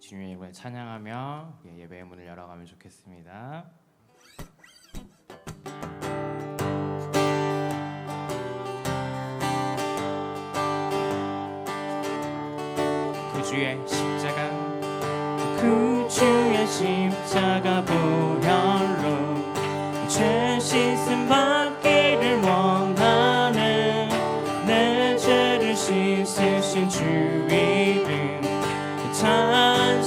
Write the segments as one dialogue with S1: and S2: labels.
S1: 주님의 이름을 찬양하며 예배의 문을 열어가면 좋겠습니다. 구주의 십자가, 구주의 십자가 보혈로 죄 씻음 받기를 원하는 내 죄를 씻으신 주 이름 찬송합시다.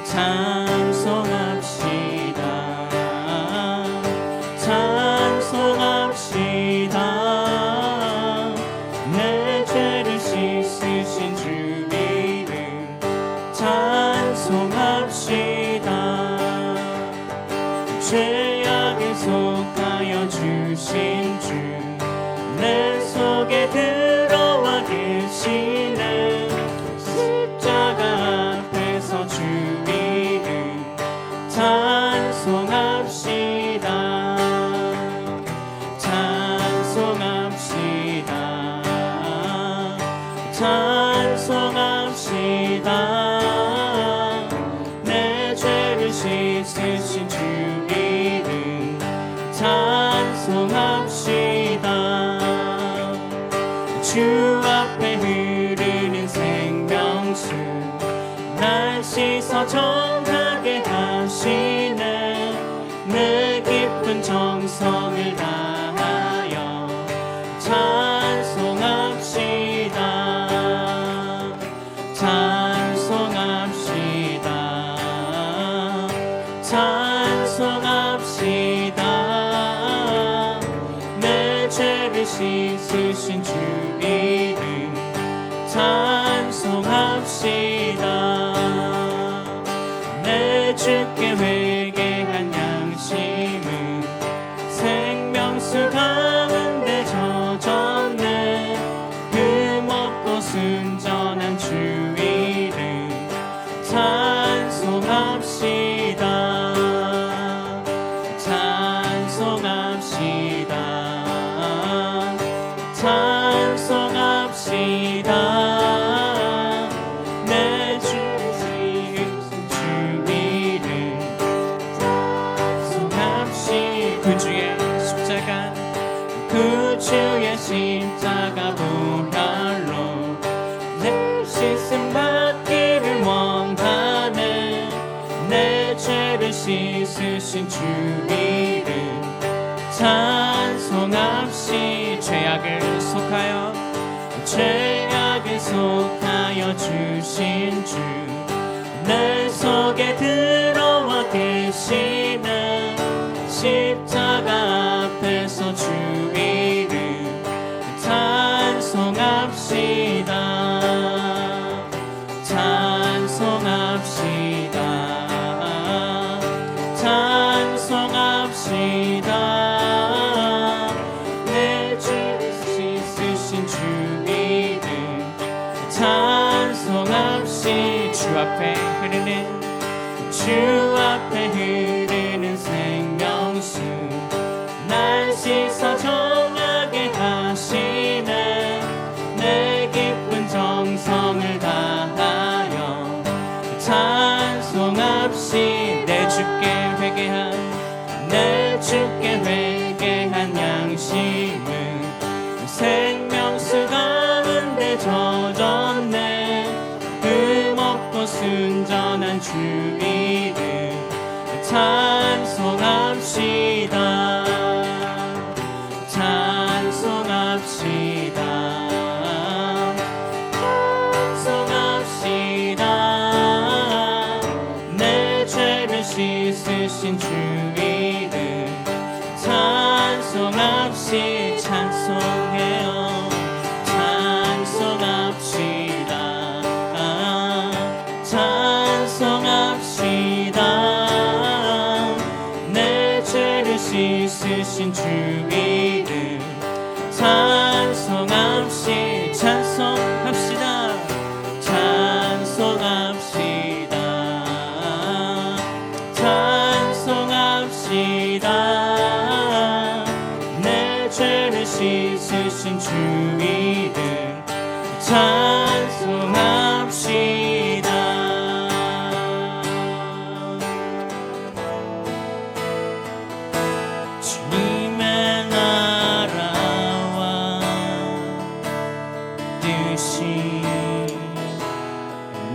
S1: 찬송합시다. 찬송합시다. 내 죄를 씻으신 주 이름 찬송합시다. 죄악에 속하여 주신 주 내 속에 들어와 계시네. 십자가 앞에서 주 이름 찬송합시다. 찬송합시다. 찬송합시다. 내 죄를 씻으신 주 이름 찬송합시다. 주 앞에 흐르는 생명수 날 씻어 정하게 하시네. 내 깊은 정성을 다하여 찬송합시다. 찬송합시다. 찬송합시다. 내 죄를 씻으신 주 이름 찬송합시다. 내 주께 회개한 양심은 생명수 가운데 젖었네. 흠없고 순전한 주 이름 찬송합시다. 찬송합시다. 찬송합시다. 내 주를 씻으신 주 이름 찬송합시다. 구주의 십자가, 구주의 십자가 보혈로 내 씻음 받기를 원하네. 내 죄를 씻으신 주 이름 찬송합시. 죄악을 속하여 주신 주 내 속에 들어와 계시네. 십자가 앞에서 주 이름 찬송합시다. 찬송합시다. 찬송합시다. 내 죄를 씻으신 주 이름 찬송합시. 주 앞에 흐르는 생명수 날 씻어 정하게 하시네. 내 깊은 정성을 다하여 찬송합시. 내 주께 회개한 양심은 생명수 가운데 젖었네. 흠없고 순전한 주 이름 찬송합시다. 찬송합시다. 찬송합시다. 내 죄를 씻으신 주 이름 찬송합시. 찬송해요. 찬송합시다. 찬송합시다. 내 죄를 씻으신 주 이름 찬송합시. 찬송합시다. 찬송합시다. 찬송합시다. 내 죄를 씻으신 주 이름 찬송합시다.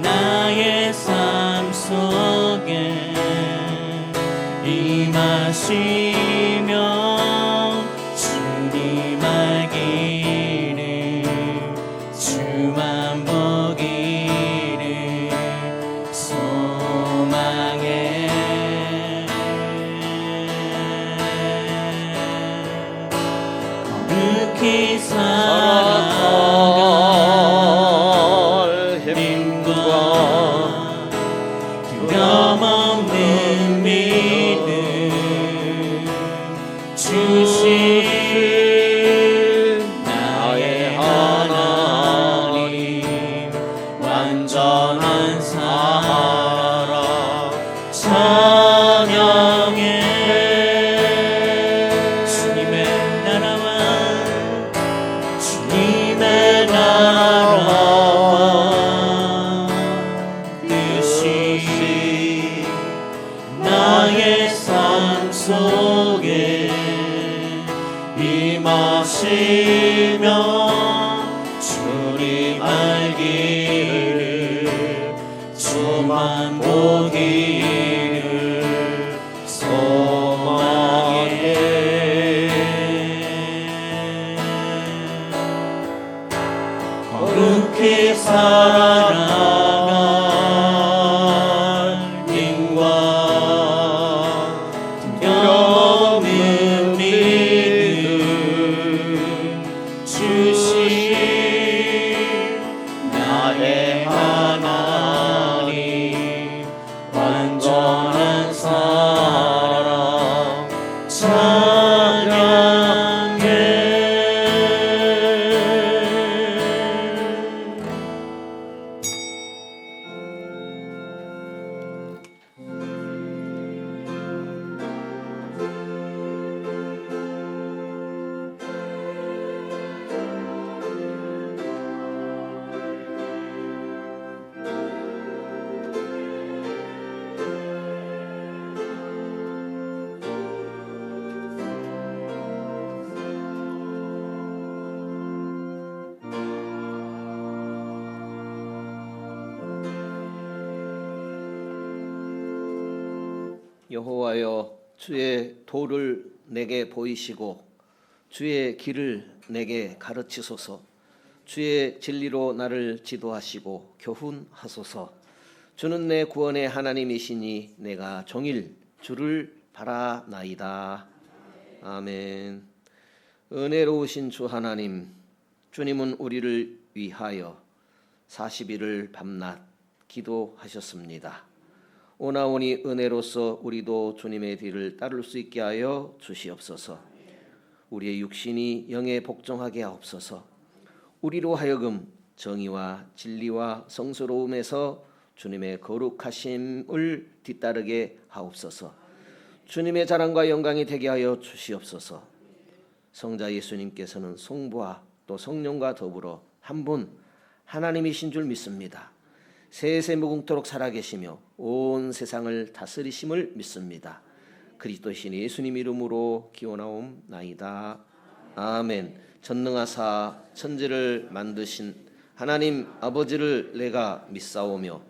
S2: 나의 삶 속에 임하시며 주님 알기를 주만 보기를 소망해 거룩히 살아갈 힘과 두려움 없는 믿음 주신 나의 하나님 완전한 사랑 찬양해 주님의 나라와 뜻이 나의 삶 속에 임하시며 주님 알기를 주만 보기를 소망해 거룩히 살아갈 힘과 두려움 없는 믿음 주신 나의 하나님 완전한 사랑
S3: 여호와여, 주의 도를 내게 보이시고 주의 길을 내게 가르치소서. 주의 진리로 나를 지도하시고 교훈하소서. 주는 내 구원의 하나님이시니 내가 종일 주를 바라나이다. 아멘. 은혜로우신 주 하나님, 주님은 우리를 위하여 40일을 밤낮 기도하셨습니다. 오나오니 은혜로서 우리도 주님의 뒤를 따를 수 있게 하여 주시옵소서. 우리의 육신이 영에 복종하게 하옵소서. 우리로 하여금 정의와 진리와 성스러움에서 주님의 거룩하심을 뒤따르게 하옵소서. 주님의 자랑과 영광이 되게 하여 주시옵소서. 성자 예수님께서는 성부와 또 성령과 더불어 한 분 하나님이신 줄 믿습니다. 세세 무궁토록 살아계시며 온 세상을 다스리심을 믿습니다. 그리스도신 예수님 이름으로 기원하옵나이다. 아멘. 전능하사 천지를 만드신 하나님 아버지를 내가 믿사오며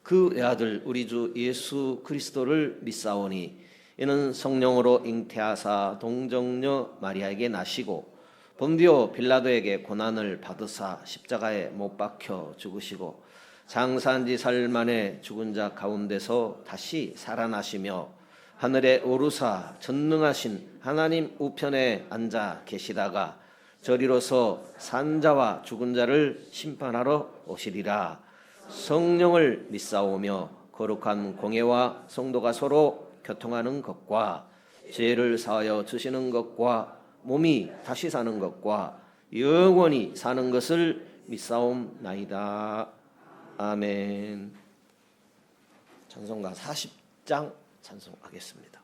S3: 그 외아들 우리 주 예수 그리스도를 믿사오니 이는 성령으로 잉태하사 동정녀 마리아에게 나시고 본디오 빌라도에게 고난을 받으사 십자가에 못 박혀 죽으시고 장사한 지 사흘 만에 죽은 자 가운데서 다시 살아나시며 하늘에 오르사 전능하신 하나님 우편에 앉아 계시다가 저리로서 산자와 죽은 자를 심판하러 오시리라. 성령을 믿사오며 거룩한 공회와 성도가 서로 교통하는 것과 죄를 사하여 주시는 것과 몸이 다시 사는 것과 영원히 사는 것을 믿사옵나이다. 아멘. 찬송가 40장 찬송하겠습니다.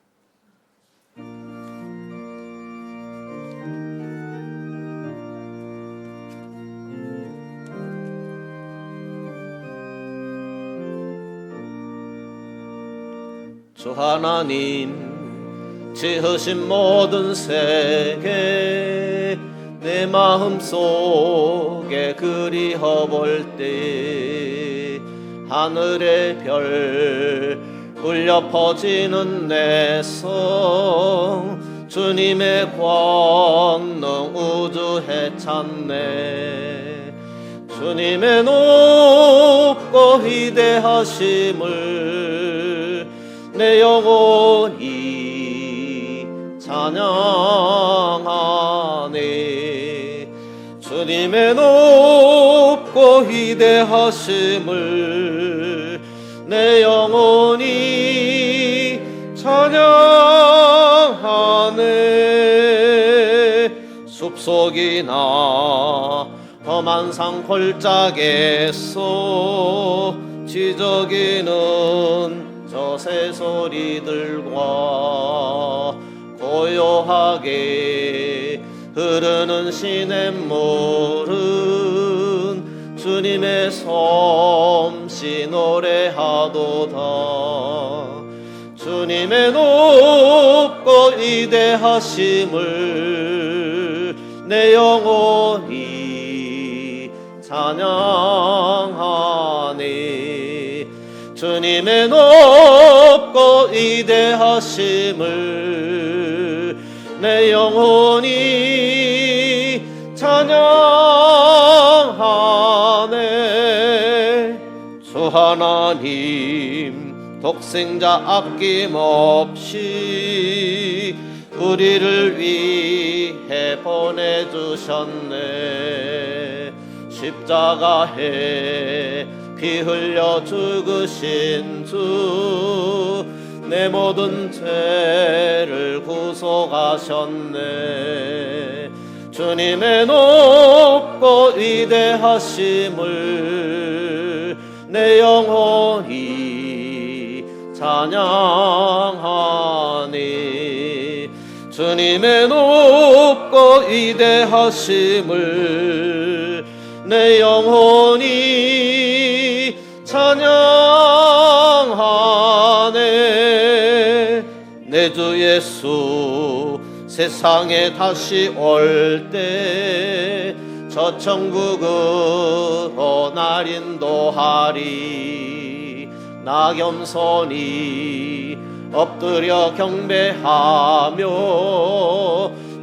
S3: 주 하나님 지으신 모든 세계 내 마음 속에 그리워 볼 때 하늘의 별 울려 퍼지는 내 성 주님의 권능 우주에 찬네 주님의 높고 위대하심을 내 영혼이 찬양하네 주님의 높고 위대하심을 내 영혼이 찬양하네 숲속이나 험한 산 골짜기에서 지저귀는 저 새소리들과 고요하게 흐르는 시냇물은 주님의 솜씨 노래하도다 주님의 높고 위대하심을 내 영혼이 찬양하네 주님의 높고 위대하심을 내 영혼이 찬양하네 주 하나님 독생자 아낌없이 우리를 위해 보내주셨네 십자가에 피 흘려 죽으신 주 내 모든 죄를 구속하셨네 주님의 높고 위대하심을 내 영혼이 찬양하네 주님의 높고 위대하심을 내 영혼이 찬양하네 내 주 예수 세상에 다시 올 때 저 천국으로 날 인도하리 나 겸손히 엎드려 경배하며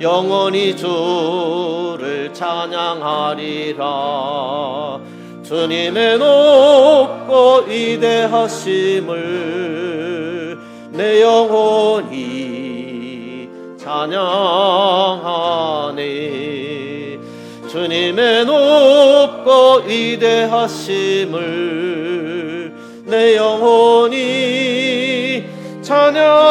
S3: 영원히 주를 찬양하리라 주님의 높고 위대하심을 내 영혼이 찬양하네 주님의 높고 위대하심을 내 영혼이 찬양하네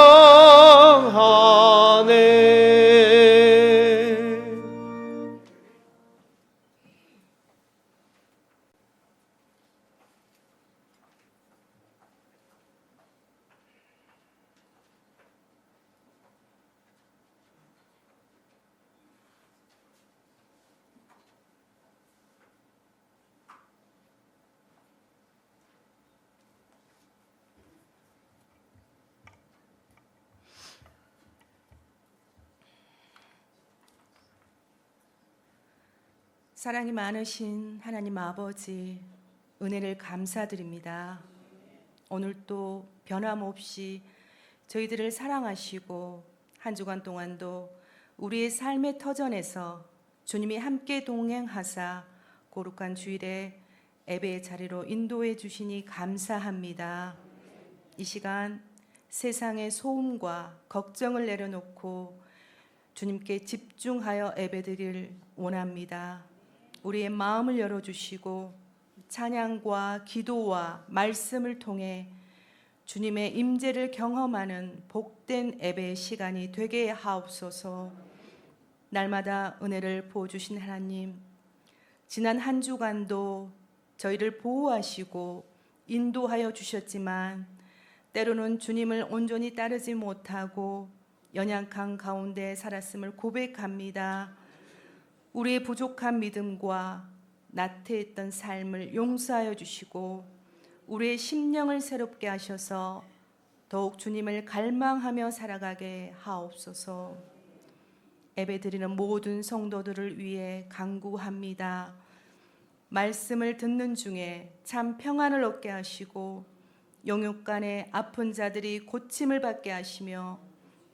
S4: 사랑이 많으신 하나님 아버지 은혜를 감사드립니다. 오늘도 변함없이 저희들을 사랑하시고 한 주간 동안도 우리의 삶의 터전에서 주님이 함께 동행하사 거룩한 주일에 예배의 자리로 인도해 주시니 감사합니다. 이 시간 세상의 소음과 걱정을 내려놓고 주님께 집중하여 예배드리길 원합니다. 우리의 마음을 열어주시고 찬양과 기도와 말씀을 통해 주님의 임재를 경험하는 복된 예배의 시간이 되게 하옵소서. 날마다 은혜를 부어주신 하나님, 지난 한 주간도 저희를 보호하시고 인도하여 주셨지만 때로는 주님을 온전히 따르지 못하고 연약한 가운데 살았음을 고백합니다. 우리의 부족한 믿음과 나태했던 삶을 용서하여 주시고 우리의 심령을 새롭게 하셔서 더욱 주님을 갈망하며 살아가게 하옵소서. 예배드리는 모든 성도들을 위해 간구합니다. 말씀을 듣는 중에 참 평안을 얻게 하시고 영육간의 아픈 자들이 고침을 받게 하시며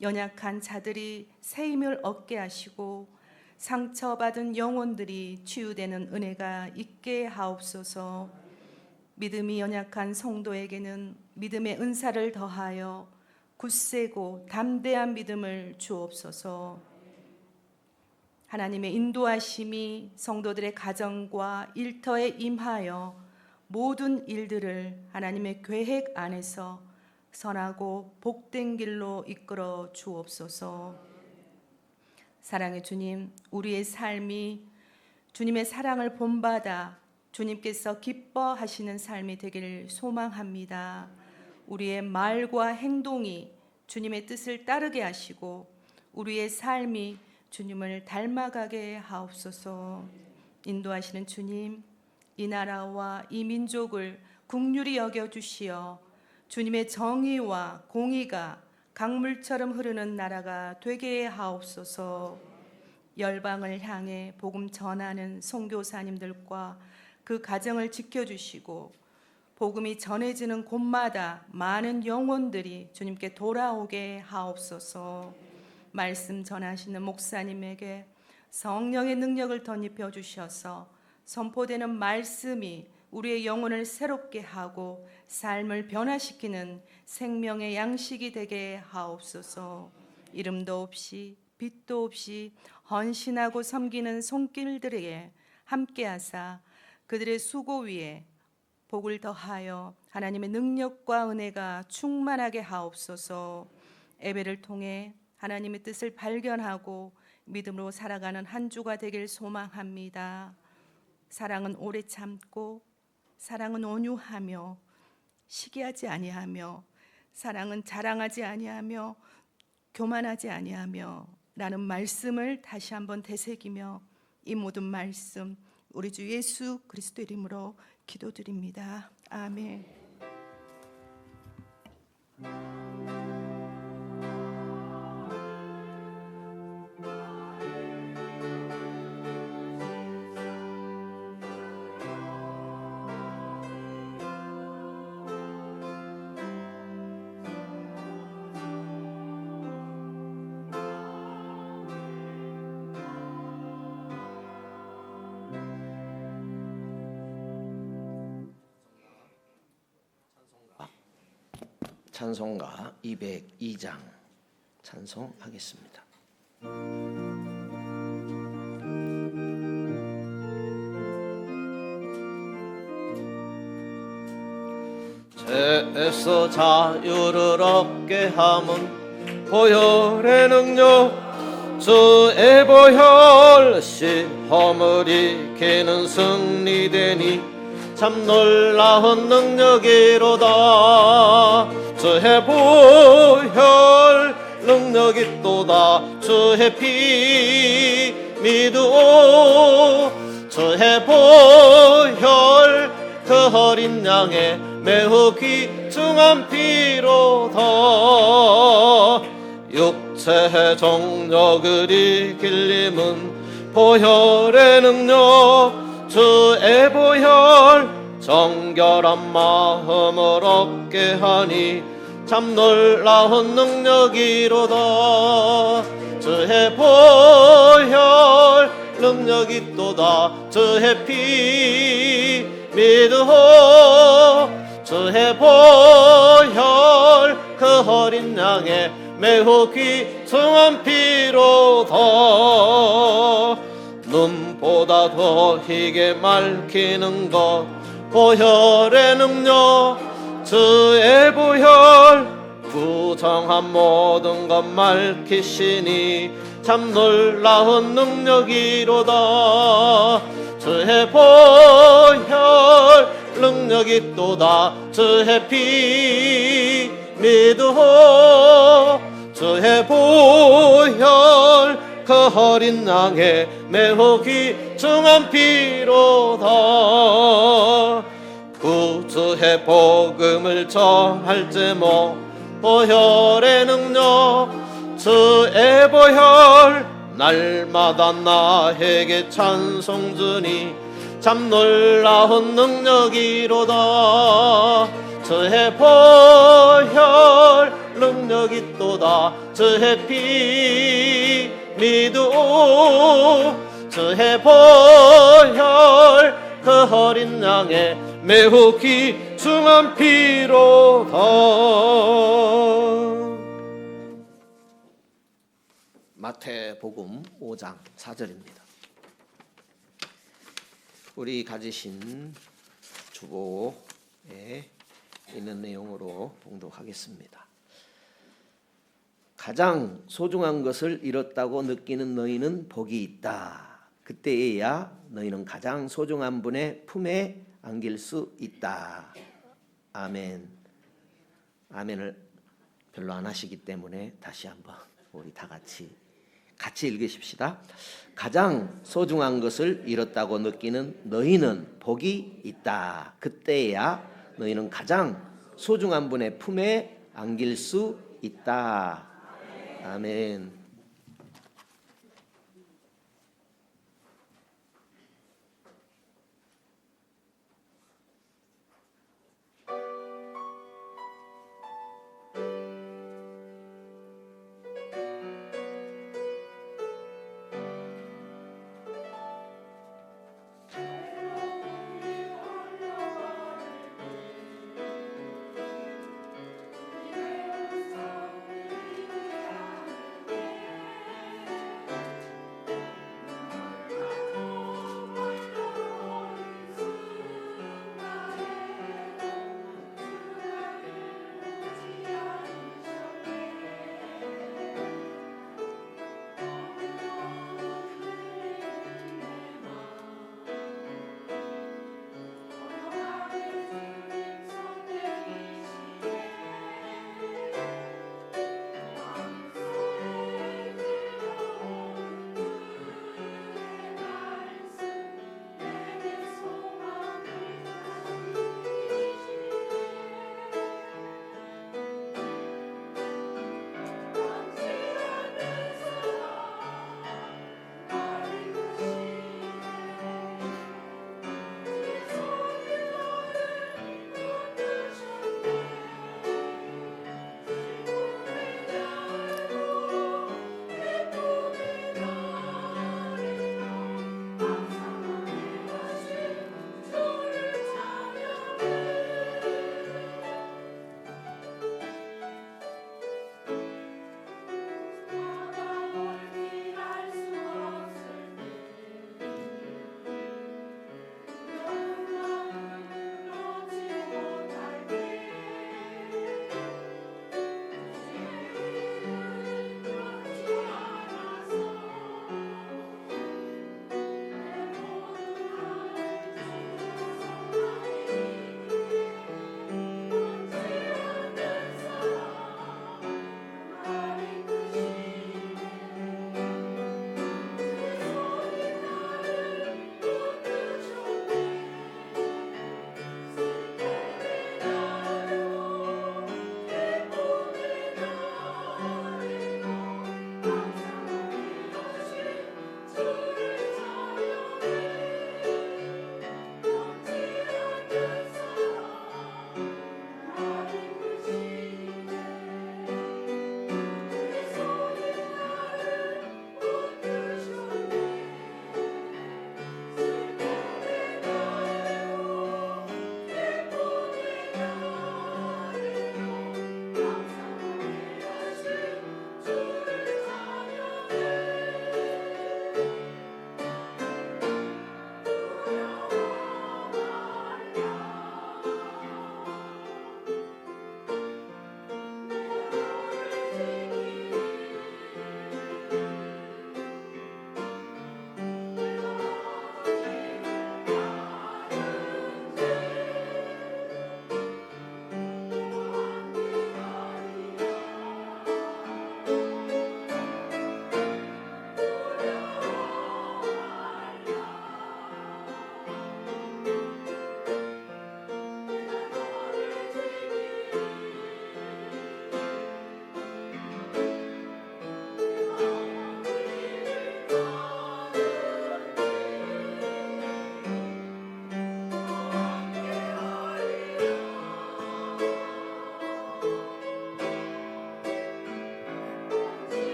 S4: 연약한 자들이 새 힘을 얻게 하시고 상처받은 영혼들이 치유되는 은혜가 있게 하옵소서. 믿음이 연약한 성도에게는 믿음의 은사를 더하여 굳세고 담대한 믿음을 주옵소서. 하나님의 인도하심이 성도들의 가정과 일터에 임하여 모든 일들을 하나님의 계획 안에서 선하고 복된 길로 이끌어 주옵소서. 사랑의 주님, 우리의 삶이 주님의 사랑을 본받아 주님께서 기뻐하시는 삶이 되기를 소망합니다. 우리의 말과 행동이 주님의 뜻을 따르게 하시고 우리의 삶이 주님을 닮아가게 하옵소서. 인도하시는 주님, 이 나라와 이 민족을 긍휼히 여겨주시어 주님의 정의와 공의가 강물처럼 흐르는 나라가 되게 하옵소서. 열방을 향해 복음 전하는 선교사님들과 그 가정을 지켜주시고 복음이 전해지는 곳마다 많은 영혼들이 주님께 돌아오게 하옵소서. 말씀 전하시는 목사님에게 성령의 능력을 덧입혀 주셔서 선포되는 말씀이 우리의 영혼을 새롭게 하고 삶을 변화시키는 생명의 양식이 되게 하옵소서. 이름도 없이 빛도 없이 헌신하고 섬기는 손길들에게 함께하사 그들의 수고 위에 복을 더하여 하나님의 능력과 은혜가 충만하게 하옵소서. 예배를 통해 하나님의 뜻을 발견하고 믿음으로 살아가는 한 주가 되길 소망합니다. 사랑은 오래 참고 사랑은 온유하며 시기하지 아니하며 사랑은 자랑하지 아니하며 교만하지 아니하며 라는 말씀을 다시 한번 되새기며 이 모든 말씀 우리 주 예수 그리스도 이름으로 기도드립니다. 아멘.
S3: 찬송가 202장 찬송하겠습니다. 죄에서 자유를 얻게 함은 보혈의 능력 주의 보혈 시험을 이기는 승리되니 참 놀라운 능력이로다. 주의 보혈 능력이 또다. 주의 피 믿으오. 주의 보혈 그 어린 양의 매우 귀중한 피로다. 육체의 정력을 이길 힘은 보혈의 능력 주의 보혈 정결한 마음을 얻게 하니 참 놀라운 능력이로다. 주의 보혈 능력이 또다. 주의 피 믿으오. 주의 보혈 그 어린 양의 매우 귀중한 피로다. 눈보다 더 희게 맑히는 것 보혈의 능력 주의 보혈 부정한 모든 것 맑히시니 참 놀라운 능력이로다. 주의 보혈 능력이 또다. 주의 피 믿으오. 주의 보혈 그 어린 양의 매우 귀중한 피로다. 구주의 복음을 전할 제목 보혈의 능력 주의 보혈 날마다 나에게 찬송 주니 참 놀라운 능력이로다. 저의 보혈 능력이 또다. 저의 피 믿음 저의 보혈 그 어린 양의 매우 귀중한 피로다. 마태복음 5장 4절입니다. 우리 가지신 주보에 있는 내용으로 봉독하겠습니다. 가장 소중한 것을 잃었다고 느끼는 너희는 복이 있다. 그때에야 너희는 가장 소중한 분의 품에 안길 수 있다. 아멘. 아멘을 별로 안 하시기 때문에 다시 한번 우리 다 같이 읽으십시다. 가장 소중한 것을 잃었다고 느끼는 너희는 복이 있다. 그때야 너희는 가장 소중한 분의 품에 안길 수 있다. 아멘.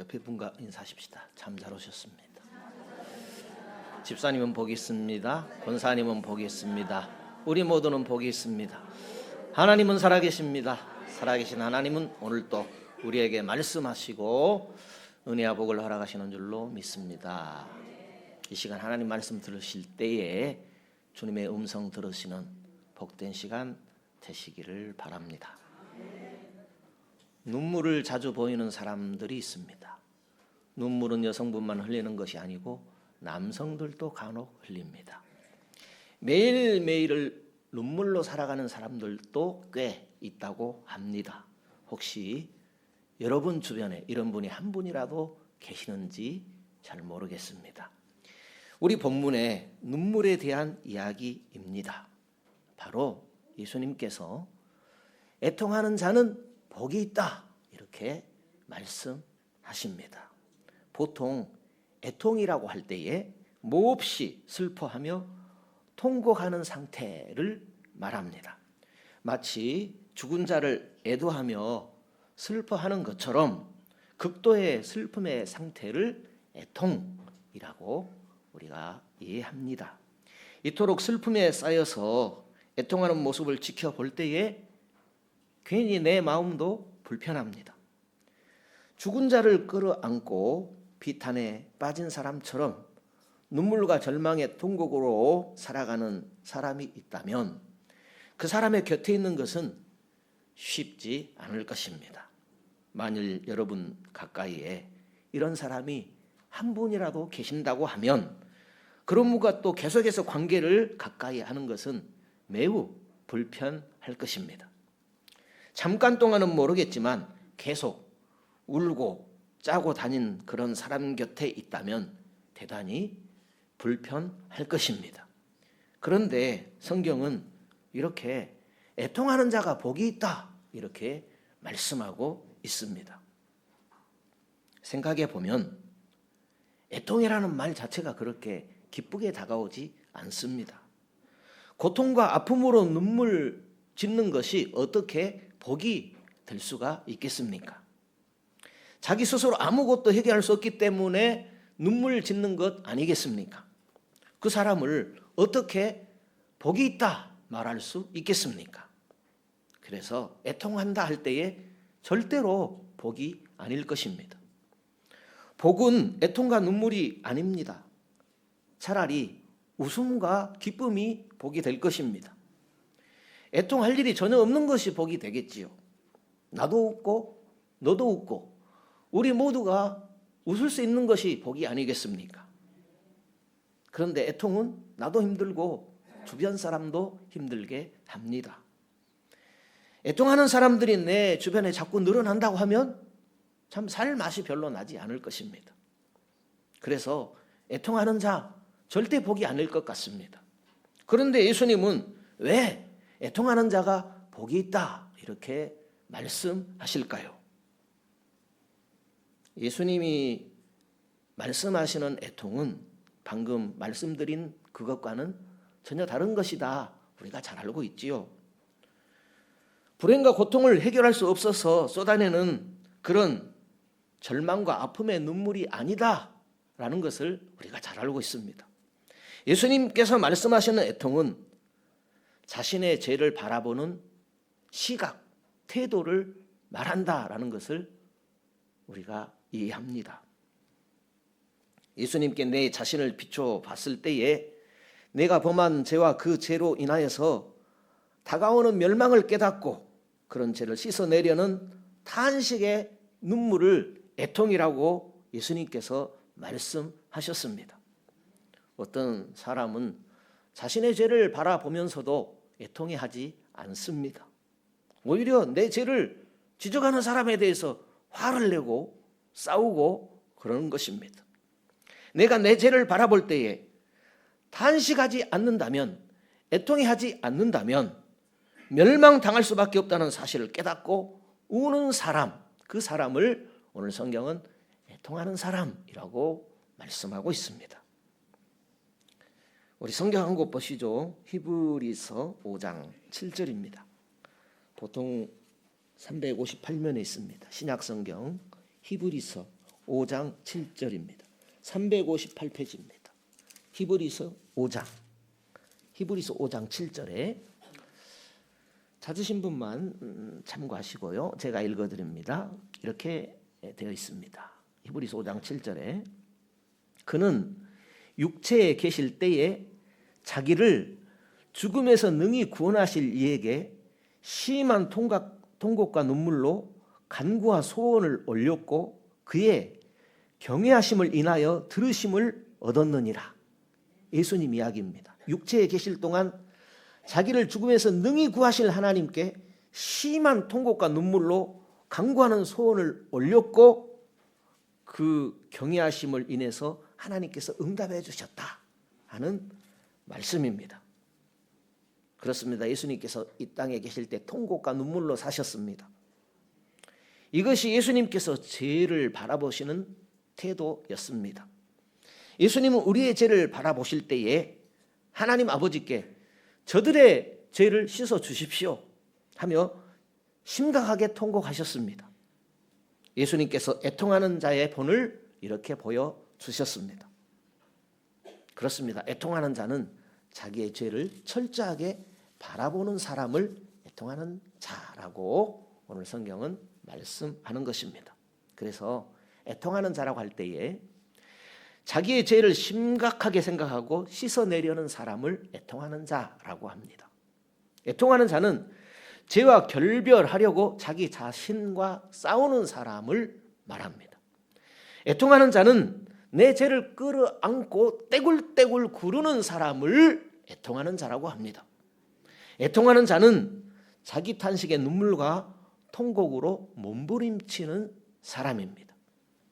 S3: 옆에 분과 인사하십시다. 참 잘 오셨습니다. 집사님은 복이 있습니다. 권사님은 복이 있습니다. 우리 모두는 복이 있습니다. 하나님은 살아계십니다. 살아계신 하나님은 오늘 또 우리에게 말씀하시고 은혜와 복을 허락하시는 줄로 믿습니다. 이 시간 하나님 말씀 들으실 때에 주님의 음성 들으시는 복된 시간 되시기를 바랍니다. 눈물을 자주 보이는 사람들이 있습니다. 눈물은 여성분만 흘리는 것이 아니고 남성들도 간혹 흘립니다. 매일매일을 눈물로 살아가는 사람들도 꽤 있다고 합니다. 혹시 여러분 주변에 이런 분이 한 분이라도 계시는지 잘 모르겠습니다. 우리 본문의 눈물에 대한 이야기입니다. 바로 예수님께서 애통하는 자는 복이 있다 이렇게 말씀하십니다. 보통 애통이라고 할 때에 몹시 슬퍼하며 통곡하는 상태를 말합니다. 마치 죽은 자를 애도하며 슬퍼하는 것처럼 극도의 슬픔의 상태를 애통이라고 우리가 이해합니다. 이토록 슬픔에 쌓여서 애통하는 모습을 지켜볼 때에 괜히 내 마음도 불편합니다. 죽은 자를 끌어안고 비탄에 빠진 사람처럼 눈물과 절망의 통곡으로 살아가는 사람이 있다면 그 사람의 곁에 있는 것은 쉽지 않을 것입니다. 만일 여러분 가까이에 이런 사람이 한 분이라도 계신다고 하면 그런 분과 또 계속해서 관계를 가까이 하는 것은 매우 불편할 것입니다. 잠깐 동안은 모르겠지만 계속 울고 짜고 다닌 그런 사람 곁에 있다면 대단히 불편할 것입니다. 그런데 성경은 이렇게 애통하는 자가 복이 있다 이렇게 말씀하고 있습니다. 생각해 보면 애통이라는 말 자체가 그렇게 기쁘게 다가오지 않습니다. 고통과 아픔으로 눈물 짓는 것이 어떻게 복이 될 수가 있겠습니까? 자기 스스로 아무것도 해결할 수 없기 때문에 눈물 짓는 것 아니겠습니까? 그 사람을 어떻게 복이 있다 말할 수 있겠습니까? 그래서 애통한다 할 때에 절대로 복이 아닐 것입니다. 복은 애통과 눈물이 아닙니다. 차라리 웃음과 기쁨이 복이 될 것입니다. 애통할 일이 전혀 없는 것이 복이 되겠지요. 나도 웃고 너도 웃고 우리 모두가 웃을 수 있는 것이 복이 아니겠습니까? 그런데 애통은 나도 힘들고 주변 사람도 힘들게 합니다. 애통하는 사람들이 내 주변에 자꾸 늘어난다고 하면 참 살 맛이 별로 나지 않을 것입니다. 그래서 애통하는 자 절대 복이 아닐 것 같습니다. 그런데 예수님은 왜 애통하는 자가 복이 있다 이렇게 말씀하실까요? 예수님이 말씀하시는 애통은 방금 말씀드린 그것과는 전혀 다른 것이다 우리가 잘 알고 있지요. 불행과 고통을 해결할 수 없어서 쏟아내는 그런 절망과 아픔의 눈물이 아니다라는 것을 우리가 잘 알고 있습니다. 예수님께서 말씀하시는 애통은 자신의 죄를 바라보는 시각, 태도를 말한다라는 것을 우리가 이해합니다. 예수님께 내 자신을 비춰 봤을 때에 내가 범한 죄와 그 죄로 인하여서 다가오는 멸망을 깨닫고 그런 죄를 씻어내려는 탄식의 눈물을 애통이라고 예수님께서 말씀하셨습니다. 어떤 사람은 자신의 죄를 바라보면서도 애통해 하지 않습니다. 오히려 내 죄를 지적하는 사람에 대해서 화를 내고 싸우고 그러는 것입니다. 내가 내 죄를 바라볼 때에 탄식하지 않는다면, 애통해하지 않는다면 멸망당할 수밖에 없다는 사실을 깨닫고 우는 사람, 그 사람을 오늘 성경은 애통하는 사람이라고 말씀하고 있습니다. 우리 성경 한 곳 보시죠. 히브리서 5장 7절입니다. 보통 358면에 있습니다. 신약 성경 히브리서 5장 7절입니다. 358페이지입니다. 히브리서 5장 7절에 찾으신 분만 참고하시고요. 제가 읽어드립니다. 이렇게 되어 있습니다. 히브리서 5장 7절에 그는 육체에 계실 때에 자기를 죽음에서 능히 구원하실 이에게 심한 통곡과 눈물로 간구와 소원을 올렸고 그의 경외하심을 인하여 들으심을 얻었느니라. 예수님 이야기입니다. 육체에 계실 동안 자기를 죽음에서 능히 구하실 하나님께 심한 통곡과 눈물로 간구하는 소원을 올렸고 그 경외하심을 인해서 하나님께서 응답해 주셨다 하는 말씀입니다. 그렇습니다. 예수님께서 이 땅에 계실 때 통곡과 눈물로 사셨습니다. 이것이 예수님께서 죄를 바라보시는 태도였습니다. 예수님은 우리의 죄를 바라보실 때에 하나님 아버지께 저들의 죄를 씻어 주십시오 하며 심각하게 통곡하셨습니다. 예수님께서 애통하는 자의 본을 이렇게 보여주셨습니다. 그렇습니다. 애통하는 자는 자기의 죄를 철저하게 바라보는 사람을 애통하는 자라고 오늘 성경은 말씀하는 것입니다. 그래서 애통하는 자라고 할 때에 자기의 죄를 심각하게 생각하고 씻어내려는 사람을 애통하는 자라고 합니다. 애통하는 자는 죄와 결별하려고 자기 자신과 싸우는 사람을 말합니다. 애통하는 자는 내 죄를 끌어안고 떼굴떼굴 구르는 사람을 애통하는 자라고 합니다. 애통하는 자는 자기 탄식의 눈물과 통곡으로 몸부림치는 사람입니다.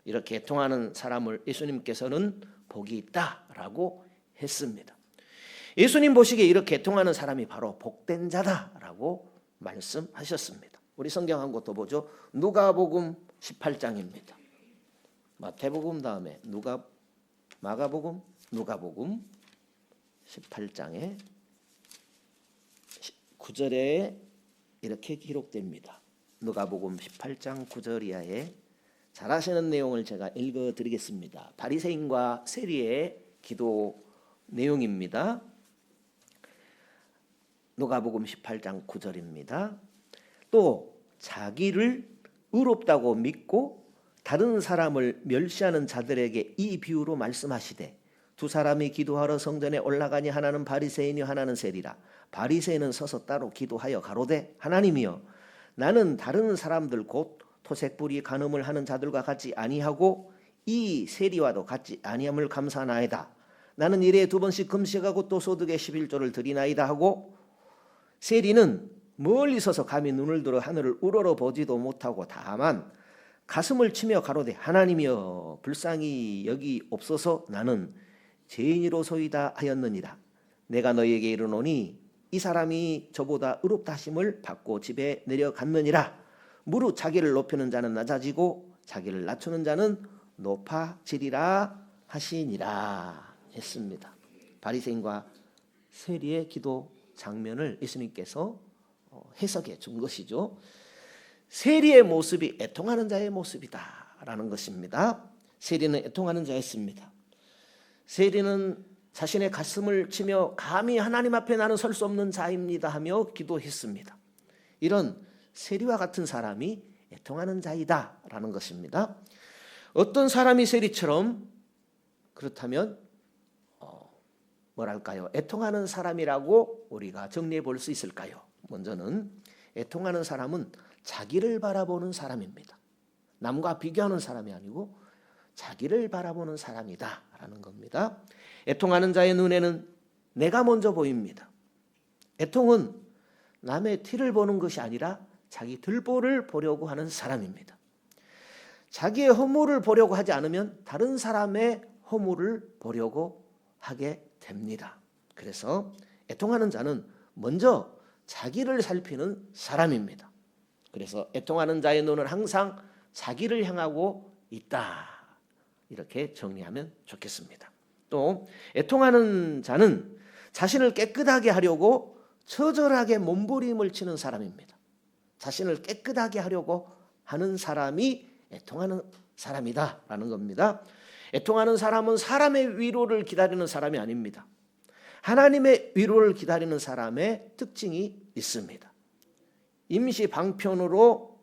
S3: 이렇게 애통하는 사람을 예수님께서는 복이 있다라고 했습니다. 예수님 보시기에 이렇게 애통하는 사람이 바로 복된 자다라고 말씀하셨습니다. 우리 성경 한 곳 더 보죠. 누가복음 18장입니다. 마태복음 다음에 마가복음, 누가복음 18장에 9절에 이렇게 기록됩니다. 누가복음 18장 9절 이하에 잘 아시는 내용을 제가 읽어드리겠습니다. 바리새인과 세리의 기도 내용입니다. 누가복음 18장 9절입니다. 또 자기를 의롭다고 믿고 다른 사람을 멸시하는 자들에게 이 비유로 말씀하시되 두 사람이 기도하러 성전에 올라가니 하나는 바리새인이요 하나는 세리라. 바리새인은 서서 따로 기도하여 가로되 하나님이여 나는 다른 사람들 곧 토색불이 간음을 하는 자들과 같지 아니하고 이 세리와도 같지 아니함을 감사하나이다. 나는 일에 2번씩 금식하고 또 소득의 11조를 드리나이다 하고 세리는 멀리 서서 감히 눈을 들어 하늘을 우러러 보지도 못하고 다만 가슴을 치며 가로되 하나님이여 불쌍히 여기옵소서 나는 죄인이로소이다 하였느니라. 내가 너희에게 이르노니 이 사람이 저보다 의롭다 하심을 받고 집에 내려갔느니라. 무릇 자기를 높이는 자는 낮아지고 자기를 낮추는 자는 높아지리라 하시니라 했습니다. 바리새인과 세리의 기도 장면을 예수님께서 해석해 준 것이죠. 세리의 모습이 애통하는 자의 모습이다라는 것입니다. 세리는 애통하는 자였습니다. 세리는 자신의 가슴을 치며 감히 하나님 앞에 나는 설 수 없는 자입니다 하며 기도했습니다. 이런 세리와 같은 사람이 애통하는 자이다라는 것입니다. 어떤 사람이 세리처럼 그렇다면 뭐랄까요? 애통하는 사람이라고 우리가 정리해 볼 수 있을까요? 먼저는 애통하는 사람은 자기를 바라보는 사람입니다. 남과 비교하는 사람이 아니고 자기를 바라보는 사람이다라는 겁니다. 애통하는 자의 눈에는 내가 먼저 보입니다. 애통은 남의 티를 보는 것이 아니라 자기 들보를 보려고 하는 사람입니다. 자기의 허물을 보려고 하지 않으면 다른 사람의 허물을 보려고 하게 됩니다. 그래서 애통하는 자는 먼저 자기를 살피는 사람입니다. 그래서 애통하는 자의 눈은 항상 자기를 향하고 있다. 이렇게 정리하면 좋겠습니다. 또 애통하는 자는 자신을 깨끗하게 하려고 처절하게 몸부림을 치는 사람입니다. 자신을 깨끗하게 하려고 하는 사람이 애통하는 사람이다라는 겁니다. 애통하는 사람은 사람의 위로를 기다리는 사람이 아닙니다. 하나님의 위로를 기다리는 사람의 특징이 있습니다. 임시 방편으로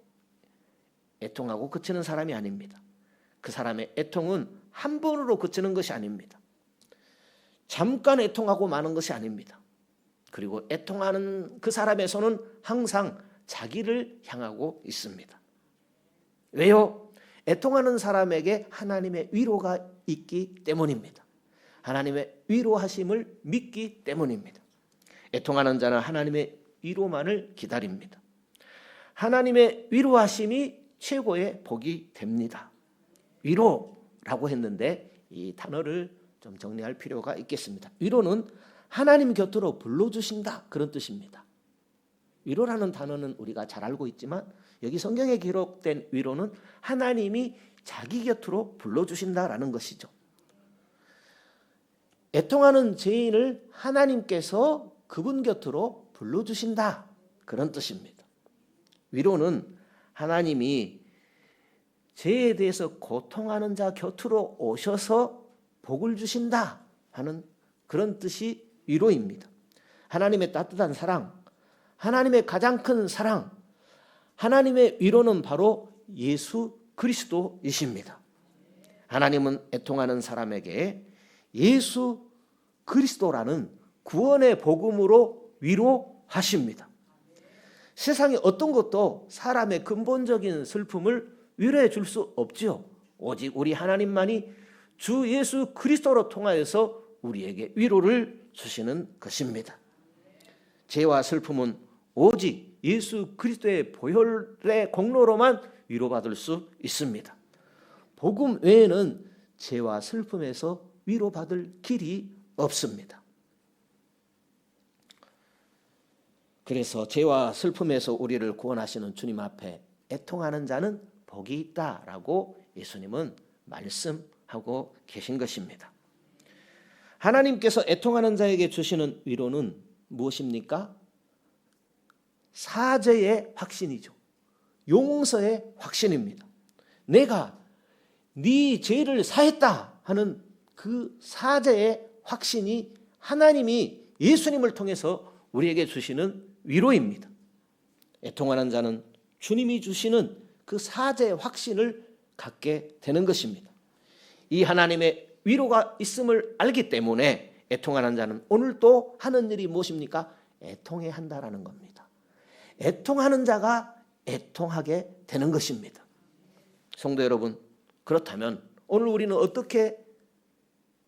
S3: 애통하고 그치는 사람이 아닙니다. 그 사람의 애통은 한 번으로 그치는 것이 아닙니다. 잠깐 애통하고 마는 것이 아닙니다. 그리고 애통하는 그 사람의 손은 항상 자기를 향하고 있습니다. 왜요? 애통하는 사람에게 하나님의 위로가 있기 때문입니다. 하나님의 위로하심을 믿기 때문입니다. 애통하는 자는 하나님의 위로만을 기다립니다. 하나님의 위로하심이 최고의 복이 됩니다. 위로라고 했는데 이 단어를 좀 정리할 필요가 있겠습니다. 위로는 하나님 곁으로 불러주신다, 그런 뜻입니다. 위로라는 단어는 우리가 잘 알고 있지만 여기 성경에 기록된 위로는 하나님이 자기 곁으로 불러주신다라는 것이죠. 애통하는 죄인을 하나님께서 그분 곁으로 불러주신다, 그런 뜻입니다. 위로는 하나님이 죄에 대해서 고통하는 자 곁으로 오셔서 복을 주신다 하는 그런 뜻이 위로입니다. 하나님의 따뜻한 사랑, 하나님의 가장 큰 사랑, 하나님의 위로는 바로 예수 그리스도이십니다. 하나님은 애통하는 사람에게 예수 그리스도라는 구원의 복음으로 위로하십니다. 세상에 어떤 것도 사람의 근본적인 슬픔을 위로해 줄 수 없지요. 오직 우리 하나님만이 주 예수 그리스도로 통하여서 우리에게 위로를 주시는 것입니다. 죄와 슬픔은 오직 예수 그리스도의 보혈의 공로로만 위로받을 수 있습니다. 복음 외에는 죄와 슬픔에서 위로받을 길이 없습니다. 그래서 죄와 슬픔에서 우리를 구원하시는 주님 앞에 애통하는 자는 복이 있다라고 예수님은 말씀하고 계신 것입니다. 하나님께서 애통하는 자에게 주시는 위로는 무엇입니까? 사죄의 확신이죠. 용서의 확신입니다. 내가 네 죄를 사했다 하는 그 사죄의 확신이 하나님이 예수님을 통해서 우리에게 주시는 위로입니다. 애통하는 자는 주님이 주시는 그 사죄의 확신을 갖게 되는 것입니다. 이 하나님의 위로가 있음을 알기 때문에 애통하는 자는 오늘 또 하는 일이 무엇입니까? 애통해야 한다라는 겁니다. 애통하는 자가 애통하게 되는 것입니다. 성도 여러분, 그렇다면 오늘 우리는 어떻게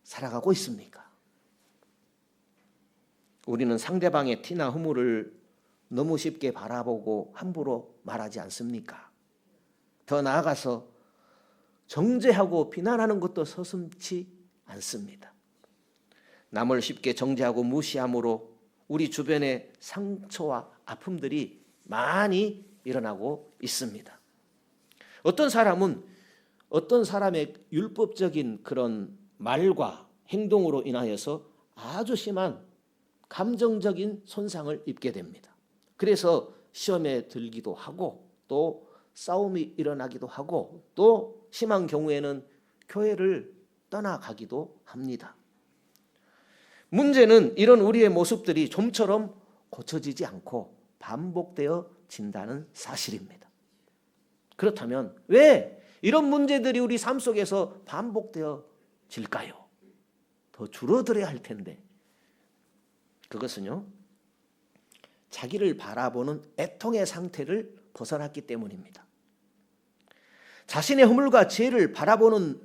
S3: 살아가고 있습니까? 우리는 상대방의 티나 허물을 너무 쉽게 바라보고 함부로 말하지 않습니까? 더 나아가서 정죄하고 비난하는 것도 서슴지 않습니다. 남을 쉽게 정죄하고 무시함으로 우리 주변의 상처와 아픔들이 많이 일어나고 있습니다. 어떤 사람은 어떤 사람의 율법적인 그런 말과 행동으로 인하여서 아주 심한 감정적인 손상을 입게 됩니다. 그래서 시험에 들기도 하고 또 싸움이 일어나기도 하고 또 심한 경우에는 교회를 떠나가기도 합니다. 문제는 이런 우리의 모습들이 좀처럼 고쳐지지 않고 반복되어진다는 사실입니다. 그렇다면 왜 이런 문제들이 우리 삶 속에서 반복되어질까요? 더 줄어들어야 할 텐데. 그것은요, 자기를 바라보는 애통의 상태를 벗어났기 때문입니다. 자신의 허물과 죄를 바라보는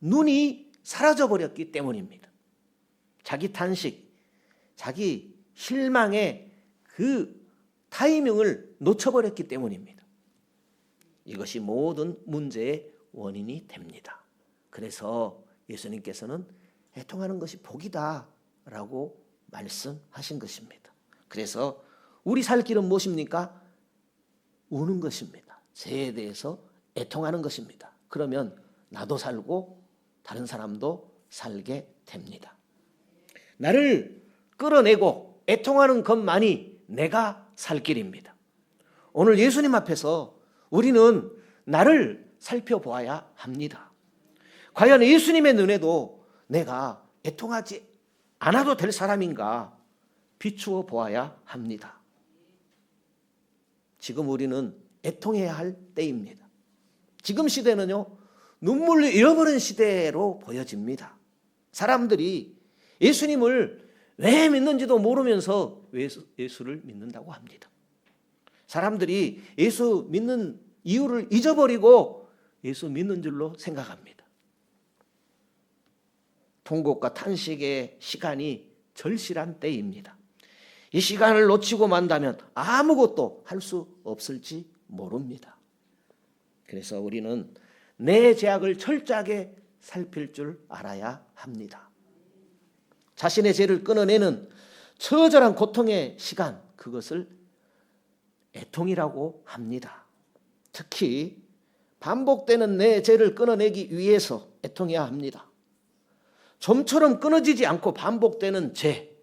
S3: 눈이 사라져버렸기 때문입니다. 자기 탄식, 자기 실망의 그 타이밍을 놓쳐버렸기 때문입니다. 이것이 모든 문제의 원인이 됩니다. 그래서 예수님께서는 애통하는 것이 복이다라고 말씀하신 것입니다. 그래서 우리 살 길은 무엇입니까? 우는 것입니다. 죄에 대해서 애통하는 것입니다. 그러면 나도 살고 다른 사람도 살게 됩니다. 나를 끌어내고 애통하는 것만이 내가 살 길입니다. 오늘 예수님 앞에서 우리는 나를 살펴보아야 합니다. 과연 예수님의 눈에도 내가 애통하지 않아도 될 사람인가 비추어 보아야 합니다. 지금 우리는 애통해야 할 때입니다. 지금 시대는요, 눈물을 잃어버린 시대로 보여집니다. 사람들이 예수님을 왜 믿는지도 모르면서 예수를 믿는다고 합니다. 사람들이 예수 믿는 이유를 잊어버리고 예수 믿는 줄로 생각합니다. 통곡과 탄식의 시간이 절실한 때입니다. 이 시간을 놓치고 만다면 아무것도 할 수 없을지 모릅니다. 그래서 우리는 내 죄악을 철저하게 살필 줄 알아야 합니다. 자신의 죄를 끊어내는 처절한 고통의 시간, 그것을 애통이라고 합니다. 특히 반복되는 내 죄를 끊어내기 위해서 애통해야 합니다. 좀처럼 끊어지지 않고 반복되는 죄,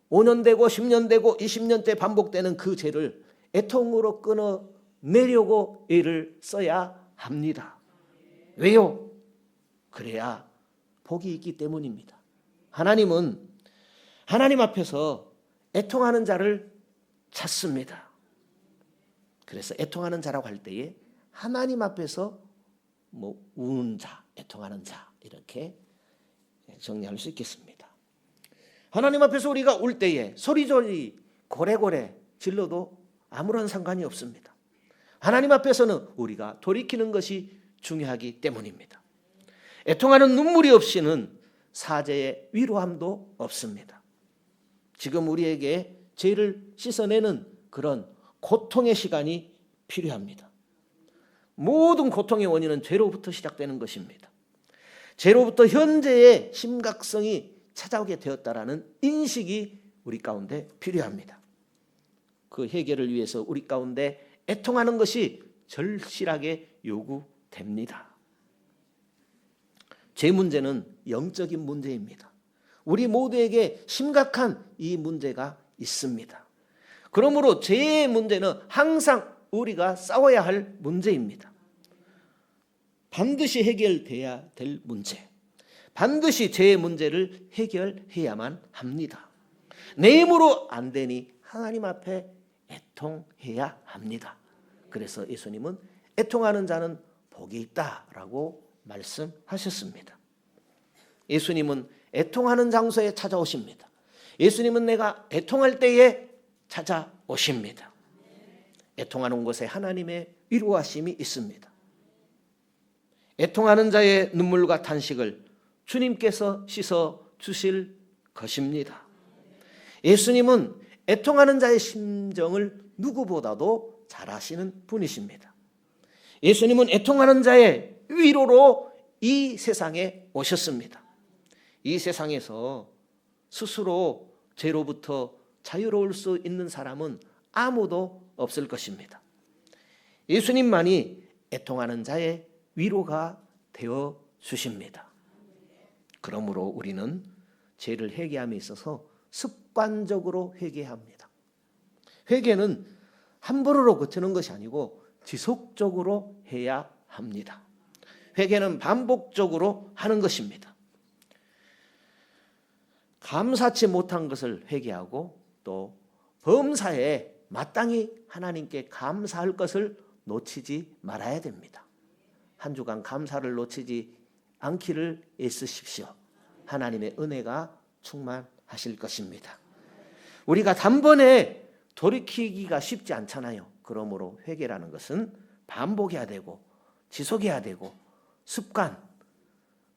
S3: 5년 되고 10년 되고 20년째 반복되는 그 죄를 애통으로 끊어내려고 애를 써야 합니다. 왜요? 그래야 복이 있기 때문입니다. 하나님은 하나님 앞에서 애통하는 자를 찾습니다. 그래서 애통하는 자라고 할 때에 하나님 앞에서 우는 자, 애통하는 자 이렇게 정리할 수 있겠습니다. 하나님 앞에서 우리가 울 때에 소리소리 고래고래 질러도 아무런 상관이 없습니다. 하나님 앞에서는 우리가 돌이키는 것이 중요하기 때문입니다. 애통하는 눈물이 없이는 사죄의 위로함도 없습니다. 지금 우리에게 죄를 씻어내는 그런 고통의 시간이 필요합니다. 모든 고통의 원인은 죄로부터 시작되는 것입니다. 죄로부터 현재의 심각성이 찾아오게 되었다라는 인식이 우리 가운데 필요합니다. 그 해결을 위해서 우리 가운데 애통하는 것이 절실하게 요구됩니다. 죄 문제는 영적인 문제입니다. 우리 모두에게 심각한 이 문제가 있습니다. 그러므로 죄의 문제는 항상 우리가 싸워야 할 문제입니다. 반드시 해결돼야 될 문제, 반드시 죄의 문제를 해결해야만 합니다. 내 힘으로 안 되니 하나님 앞에 애통해야 합니다. 그래서 예수님은 애통하는 자는 복이 있다라고 말씀하셨습니다. 예수님은 애통하는 장소에 찾아오십니다. 예수님은 내가 애통할 때에 찾아오십니다. 애통하는 곳에 하나님의 위로하심이 있습니다. 애통하는 자의 눈물과 탄식을 주님께서 씻어 주실 것입니다. 예수님은 애통하는 자의 심정을 누구보다도 잘 아시는 분이십니다. 예수님은 애통하는 자의 위로로 이 세상에 오셨습니다. 이 세상에서 스스로 죄로부터 자유로울 수 있는 사람은 아무도 없을 것입니다. 예수님만이 애통하는 자의 위로가 되어 주십니다. 그러므로 우리는 죄를 회개함에 있어서 습관적으로 회개합니다. 회개는 한 번으로 그치는 것이 아니고 지속적으로 해야 합니다. 회개는 반복적으로 하는 것입니다. 감사치 못한 것을 회개하고 또 범사에 마땅히 하나님께 감사할 것을 놓치지 말아야 됩니다. 한 주간 감사를 놓치지 않기를 애쓰십시오. 하나님의 은혜가 충만하실 것입니다. 우리가 단번에 돌이키기가 쉽지 않잖아요. 그러므로 회개라는 것은 반복해야 되고 지속해야 되고 습관,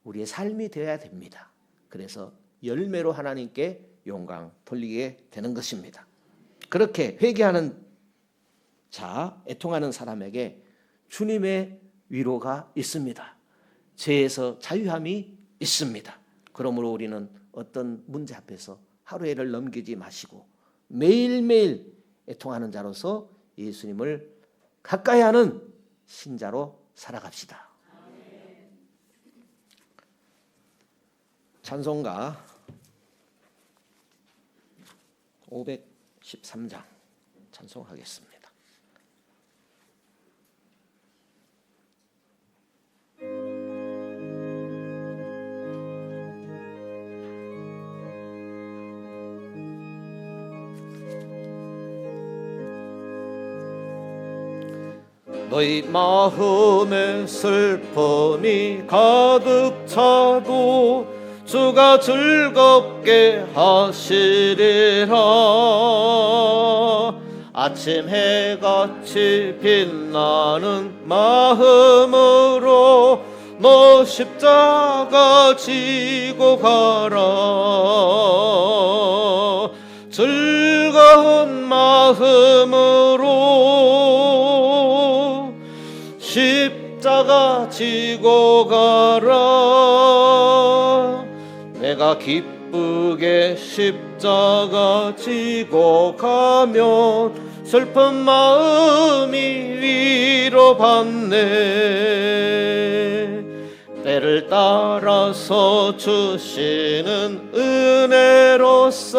S3: 우리의 삶이 되어야 됩니다. 그래서 열매로 하나님께 영광 돌리게 되는 것입니다. 그렇게 회개하는 자, 애통하는 사람에게 주님의 위로가 있습니다. 죄에서 자유함이 있습니다. 그러므로 우리는 어떤 문제 앞에서 하루에를 넘기지 마시고 매일매일 애통하는 자로서 예수님을 가까이 하는 신자로 살아갑시다. 찬송가 513장 찬송하겠습니다.
S2: 너희 마음에 슬픔이 가득 차도 주가 즐겁게 하시리라. 아침 해같이 빛나는 마음으로 너 십자가 지고 가라. 즐거운 마음으로 십자가 지고 가라. 내가 기쁘게 십자가 지고 가면 슬픈 마음이 위로받네. 때를 따라서 주시는 은혜로서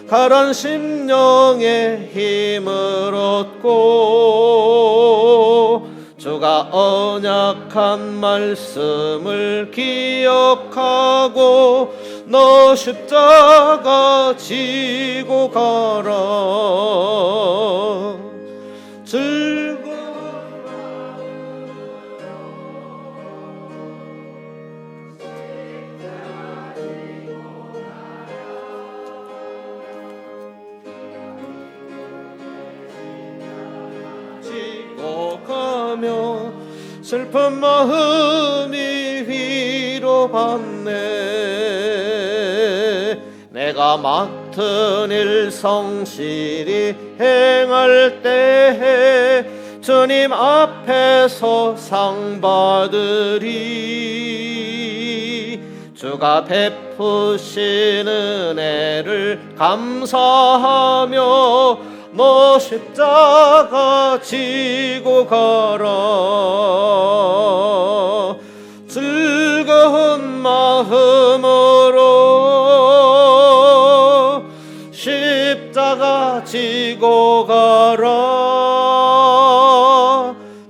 S2: 가란 심령의 힘을 얻고 주가 언약한 말씀을 기억하고 너 십자가 지고 가라. 즐거운 지고 가며 슬픈 마음이 위로받네. 내가 맡은 일 성실히 행할 때에 주님 앞에서 상 받으리. 주가 베푸신 은혜를 감사하며 너 십자가 지고 가라. 즐거운 마음으로 십자가 지고 가라.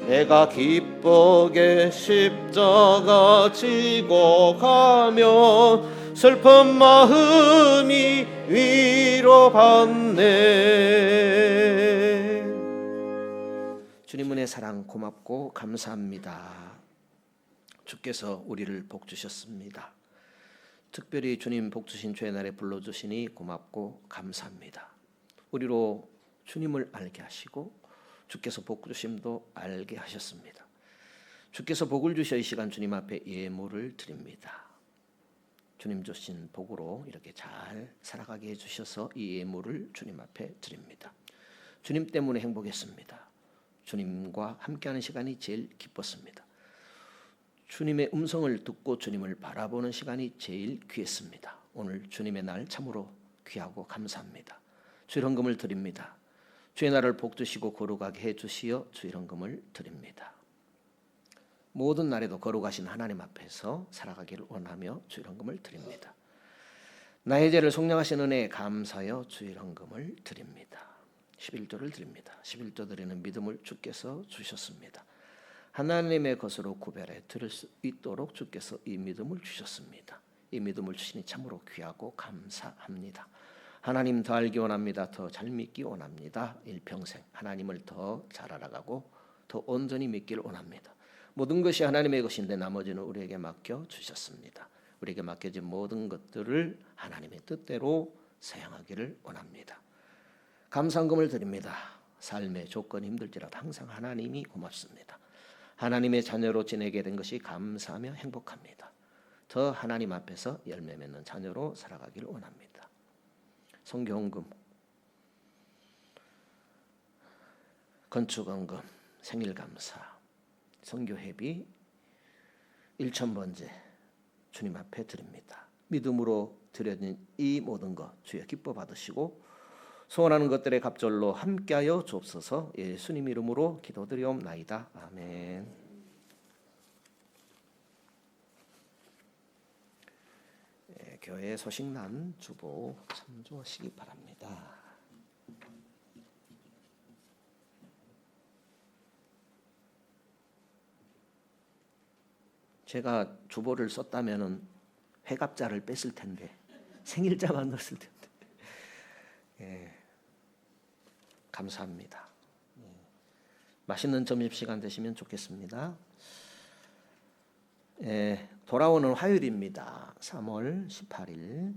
S2: 내가 기쁘게 십자가 지고 가면 슬픈 마음이 위로받네.
S3: 주님 은혜 사랑 고맙고 감사합니다. 주께서 우리를 복 주셨습니다. 특별히 주님 복 주신 주의 날에 불러주시니 고맙고 감사합니다. 우리로 주님을 알게 하시고 주께서 복 주심도 알게 하셨습니다. 주께서 복을 주셔 이 시간 주님 앞에 예물을 드립니다. 주님 주신 복으로 이렇게 잘 살아가게 해주셔서 이 예물을 주님 앞에 드립니다. 주님 때문에 행복했습니다. 주님과 함께하는 시간이 제일 기뻤습니다. 주님의 음성을 듣고 주님을 바라보는 시간이 제일 귀했습니다. 오늘 주님의 날 참으로 귀하고 감사합니다. 주일 헌금을 드립니다. 주의 날을 복 주시고 거룩하게 해주시어 주일 헌금을 드립니다. 모든 날에도 거룩하신 하나님 앞에서 살아가기를 원하며 주일 헌금을 드립니다. 나의 죄를 속량하신 은혜에 감사하여 주일 헌금을 드립니다. 11조를 드립니다. 11조 드리는 믿음을 주께서 주셨습니다. 하나님의 것으로 구별해 드릴 수 있도록 주께서 이 믿음을 주셨습니다. 이 믿음을 주시니 참으로 귀하고 감사합니다. 하나님 더 알기 원합니다. 더 잘 믿기 원합니다. 일평생 하나님을 더 잘 알아가고 더 온전히 믿기를 원합니다. 모든 것이 하나님의 것인데 나머지는 우리에게 맡겨 주셨습니다. 우리에게 맡겨진 모든 것들을 하나님의 뜻대로 사용하기를 원합니다. 감사헌금을 드립니다. 삶의 조건이 힘들지라도 항상 하나님이 고맙습니다. 하나님의 자녀로 지내게 된 것이 감사하며 행복합니다. 더 하나님 앞에서 열매 맺는 자녀로 살아가기를 원합니다. 선교헌금, 건축헌금, 생일감사, 선교회비 1,000번째 주님 앞에 드립니다. 믿음으로 드려진 이 모든 것 주여 기뻐 받으시고 소원하는 것들의 갑절로 함께하여 주옵소서. 예수님 이름으로 기도드리옵나이다. 아멘. 교회 소식난 주보 참조하시기 바랍니다. 제가 주보를 썼다면은 회갑자를 뺐을 텐데 생일자만 넣었을 텐데. 감사합니다. 맛있는 점심시간 되시면 좋겠습니다. 돌아오는 화요일입니다. 3월 18일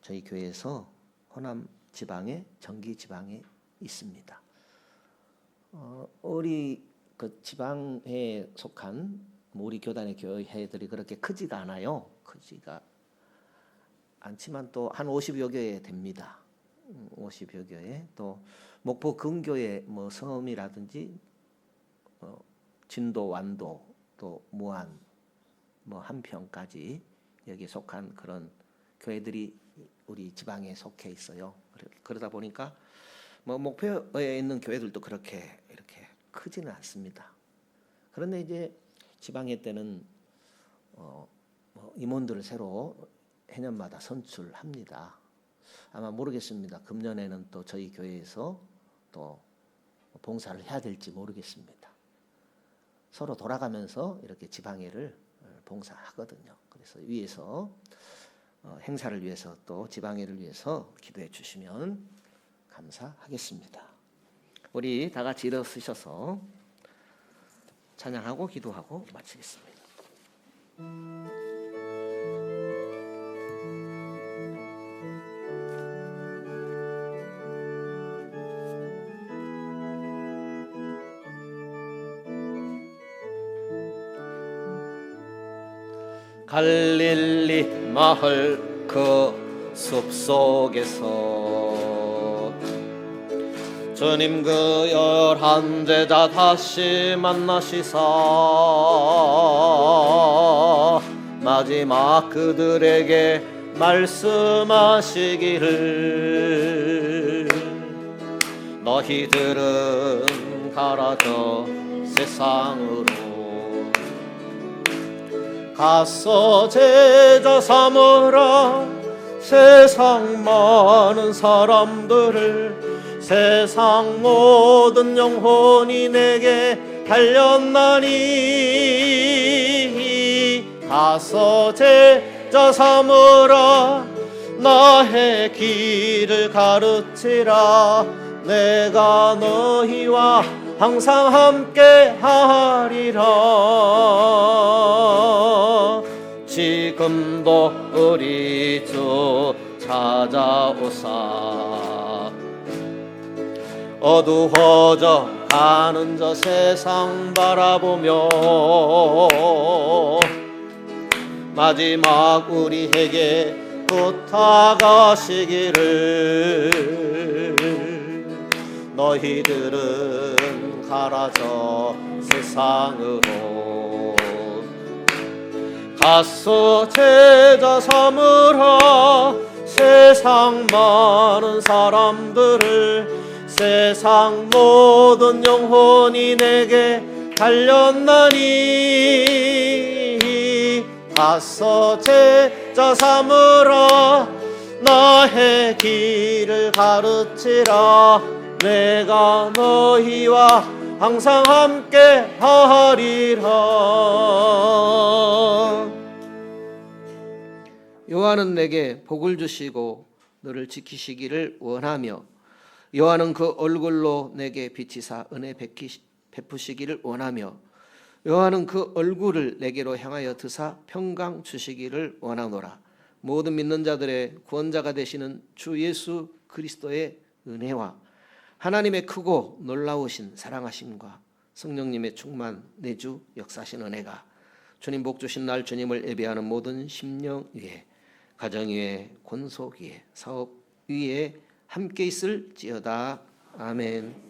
S3: 저희 교회에서 호남 지방에 정기 지방에 있습니다. 우리 그 지방에 속한 우리 교단의 교회들이 그렇게 크지가 않아요. 크지가 않지만 또 한 50여 교회 됩니다. 50여 교회. 또 목포 근교의 뭐 섬이라든지 진도, 완도, 또 무안, 뭐 한평까지 여기에 속한 그런 교회들이 우리 지방에 속해 있어요. 그러다 보니까 뭐 목포에 있는 교회들도 그렇게 이렇게 크지는 않습니다. 그런데 이제 지방회 때는 뭐 임원들을 새로 해년마다 선출합니다. 아마 모르겠습니다. 금년에는 또 저희 교회에서 또 봉사를 해야 될지 모르겠습니다. 서로 돌아가면서 이렇게 지방회를 봉사하거든요. 그래서 위에서 행사를 위해서 또 지방회를 위해서 기도해 주시면 감사하겠습니다. 우리 다 같이 일어서셔서 찬양하고 기도하고 마치겠습니다.
S2: 갈릴리 마을 그 숲속에서 주님 그 11 제자 다시 만나시사 마지막 그들에게 말씀하시기를 너희들은 가라져 세상으로 가서 제자 삼으라 세상 많은 사람들을 세상 모든 영혼이 내게 달렸나니 가서 제자 삼으라 나의 길을 가르치라 내가 너희와 항상 함께 하리라 지금도 우리 주 찾아오사 어두워져 가는 저 세상 바라보며 마지막 우리에게 부탁하시기를 너희들은 가라져 세상으로 가서 제자 삼으라 세상 많은 사람들을 세상 모든 영혼이 내게 달렸나니 가서 제자 삼으라 나의 길을 가르치라 내가 너희와 항상 함께 하리라.
S3: 여호와는 내게 복을 주시고 너를 지키시기를 원하며 여호와는 그 얼굴로 내게 비치사 은혜 베푸시기를 원하며 여호와는 그 얼굴을 내게로 향하여 드사 평강 주시기를 원하노라. 모든 믿는 자들의 구원자가 되시는 주 예수 그리스도의 은혜와 하나님의 크고 놀라우신 사랑하심과 성령님의 충만 내주 역사하신 은혜가 주님 복 주신 날 주님을 예배하는 모든 심령 위에 가정 위에 권속 위에 사업 위에 함께 있을지어다. 아멘.